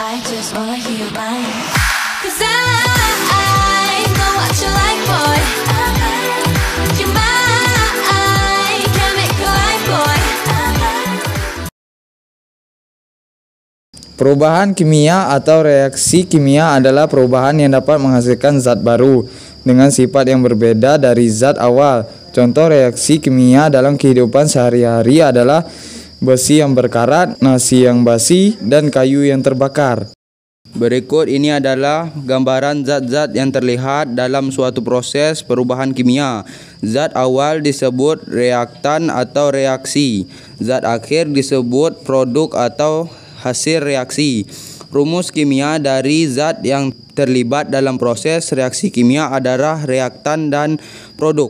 I just wanna hear mine. 'Cause I know what you like, boy. You're mine, can't make a lie, boy. Perubahan kimia atau reaksi kimia adalah perubahan yang dapat menghasilkan zat baru dengan sifat yang berbeda dari zat awal. Contoh reaksi kimia dalam kehidupan sehari-hari adalah besi yang berkarat, nasi yang basi, dan kayu yang terbakar. Berikut ini adalah gambaran zat-zat yang terlihat dalam suatu proses perubahan kimia. Zat awal disebut reaktan atau reaksi. Zat akhir disebut produk atau hasil reaksi. Rumus kimia dari zat yang terlibat dalam proses reaksi kimia adalah reaktan dan produk.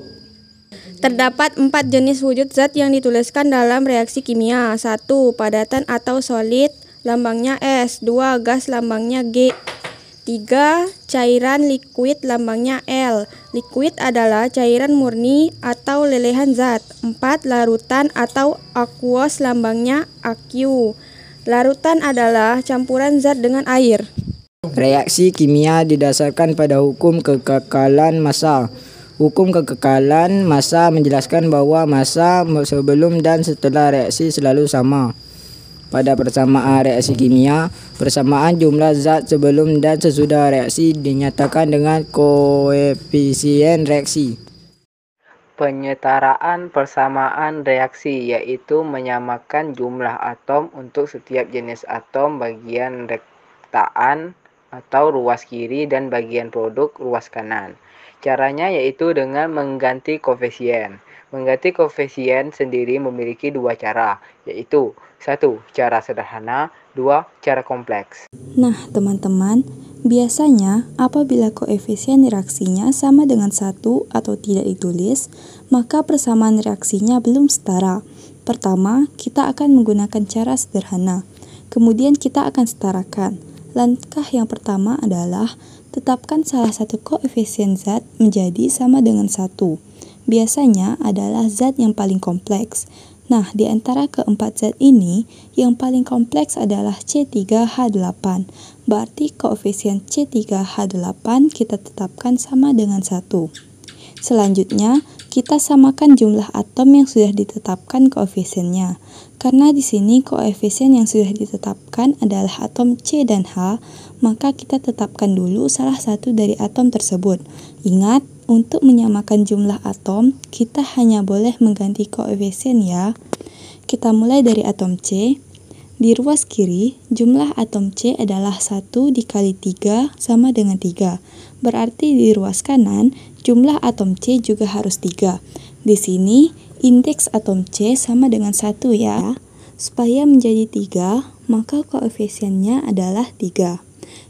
Terdapat 4 jenis wujud zat yang dituliskan dalam reaksi kimia. 1. Padatan atau solid, lambangnya S. 2. Gas, lambangnya G. 3. Cairan liquid, lambangnya L. Liquid adalah cairan murni atau lelehan zat. 4. Larutan atau aqueous, lambangnya AQ. Larutan adalah campuran zat dengan air. Reaksi kimia didasarkan pada hukum kekekalan massa. Hukum kekekalan massa menjelaskan bahwa massa sebelum dan setelah reaksi selalu sama. Pada persamaan reaksi kimia, persamaan jumlah zat sebelum dan sesudah reaksi dinyatakan dengan koefisien reaksi. Penyetaraan persamaan reaksi yaitu menyamakan jumlah atom untuk setiap jenis atom bagian rektaan atau ruas kiri dan bagian produk ruas kanan. Caranya yaitu dengan mengganti koefisien. Mengganti koefisien sendiri memiliki 2 cara, yaitu 1. Cara sederhana, 2. Cara kompleks. Nah, teman-teman, biasanya apabila koefisien reaksinya sama dengan 1 atau tidak ditulis, maka persamaan reaksinya belum setara. Pertama, kita akan menggunakan cara sederhana. Kemudian kita akan setarakan. Langkah yang pertama adalah tetapkan salah satu koefisien zat menjadi sama dengan 1. Biasanya adalah zat yang paling kompleks. Nah, di antara keempat zat ini, yang paling kompleks adalah C3H8. Berarti koefisien C3H8 kita tetapkan sama dengan 1. Selanjutnya, kita samakan jumlah atom yang sudah ditetapkan koefisiennya. Karena di sini koefisien yang sudah ditetapkan adalah atom C dan H, maka kita tetapkan dulu salah satu dari atom tersebut. Ingat, untuk menyamakan jumlah atom, kita hanya boleh mengganti koefisien ya. Kita mulai dari atom C. Di ruas kiri, jumlah atom C adalah 1 dikali 3 sama dengan 3. Berarti di ruas kanan, jumlah atom C juga harus 3. Di sini, indeks atom C sama dengan 1 ya. Supaya menjadi 3, maka koefisiennya adalah 3.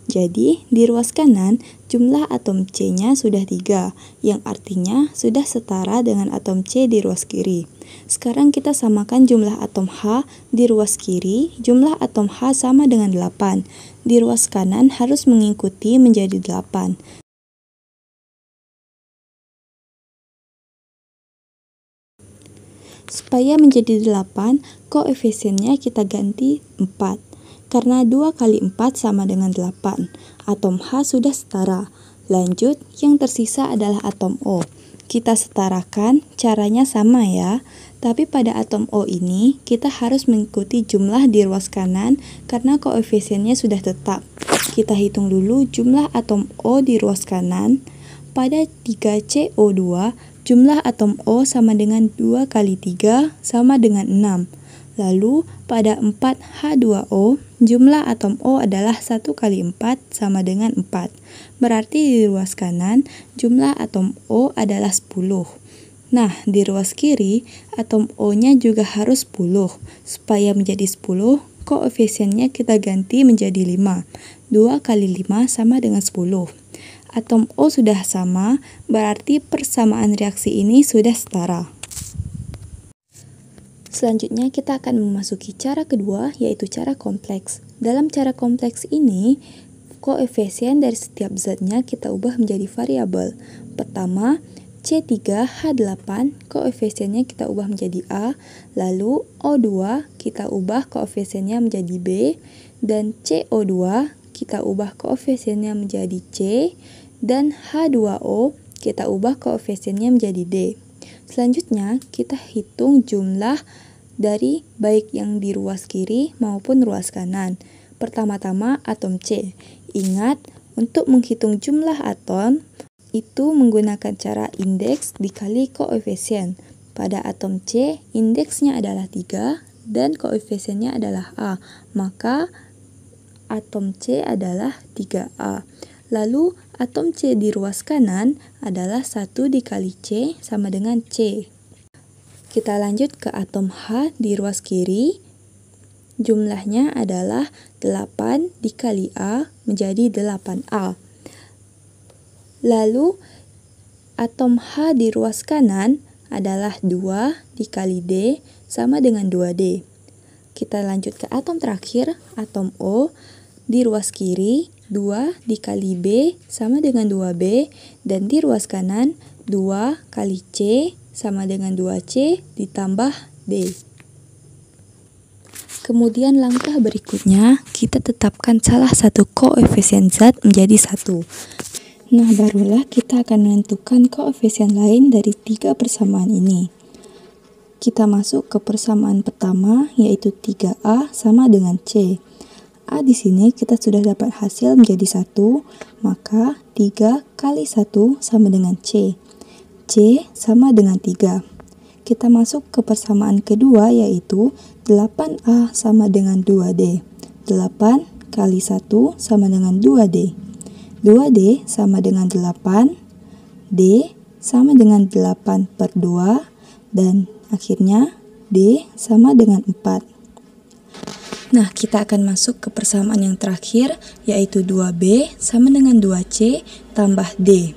Jadi, di ruas kanan, jumlah atom C-nya sudah 3, yang artinya sudah setara dengan atom C di ruas kiri. Sekarang kita samakan jumlah atom H di ruas kiri, jumlah atom H sama dengan 8. Di ruas kanan harus mengikuti menjadi 8. Supaya menjadi 8, koefisiennya kita ganti 4. Karena 2 kali 4 sama dengan 8. Atom H sudah setara. Lanjut, yang tersisa adalah atom O. Kita setarakan, caranya sama ya. Tapi pada atom O ini, kita harus mengikuti jumlah di ruas kanan karena koefisiennya sudah tetap. Kita hitung dulu jumlah atom O di ruas kanan. Pada 3CO2, jumlah atom O sama dengan 2 kali 3 sama dengan 6. Lalu, pada 4H2O, jumlah atom O adalah 1 kali 4 sama dengan 4. Berarti di ruas kanan, jumlah atom O adalah 10. Nah, di ruas kiri, atom O-nya juga harus 10. Supaya menjadi 10, koefisiennya kita ganti menjadi 5. 2 kali 5 sama dengan 10. Atom O sudah sama, berarti persamaan reaksi ini sudah setara. Selanjutnya kita akan memasuki cara kedua, yaitu cara kompleks. Dalam cara kompleks ini, koefisien dari setiap zatnya kita ubah menjadi variabel. Pertama, C3H8, koefisiennya kita ubah menjadi A, lalu O2 kita ubah koefisiennya menjadi B, dan CO2 kita ubah koefisiennya menjadi C, dan H2O kita ubah koefisiennya menjadi D. Selanjutnya, kita hitung jumlah dari baik yang di ruas kiri maupun ruas kanan. Pertama-tama atom C. Ingat, untuk menghitung jumlah atom, itu menggunakan cara indeks dikali koefisien. Pada atom C, indeksnya adalah 3 dan koefisiennya adalah A. Maka, atom C adalah 3A. Lalu, atom C di ruas kanan adalah 1 dikali C sama dengan C. Kita lanjut ke atom H di ruas kiri. Jumlahnya adalah 8 dikali A menjadi 8A. Lalu, atom H di ruas kanan adalah 2 dikali D sama dengan 2D. Kita lanjut ke atom terakhir, atom O. Di ruas kiri, 2 dikali B sama dengan 2B, dan di ruas kanan, 2 kali C sama dengan 2C ditambah D. Kemudian langkah berikutnya, kita tetapkan salah satu koefisien zat menjadi 1. Nah, barulah kita akan menentukan koefisien lain dari 3 persamaan ini. Kita masuk ke persamaan pertama, yaitu 3A sama dengan C. A di sini kita sudah dapat hasil menjadi 1, maka 3 kali 1 sama dengan C. C sama dengan 3. Kita masuk ke persamaan kedua, yaitu 8A sama dengan 2D. 8 kali 1 sama dengan 2D. 2D sama dengan 8, D sama dengan 8 per 2, dan akhirnya D sama dengan 4. Nah, kita akan masuk ke persamaan yang terakhir, yaitu 2B sama dengan 2C tambah D.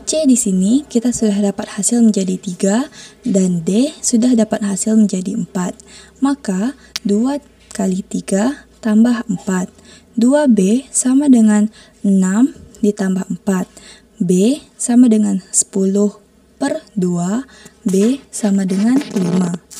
C di sini kita sudah dapat hasil menjadi 3, dan D sudah dapat hasil menjadi 4. Maka, 2 kali 3 tambah 4. 2B sama dengan 6 ditambah 4. B sama dengan 10 per 2, B sama dengan 5.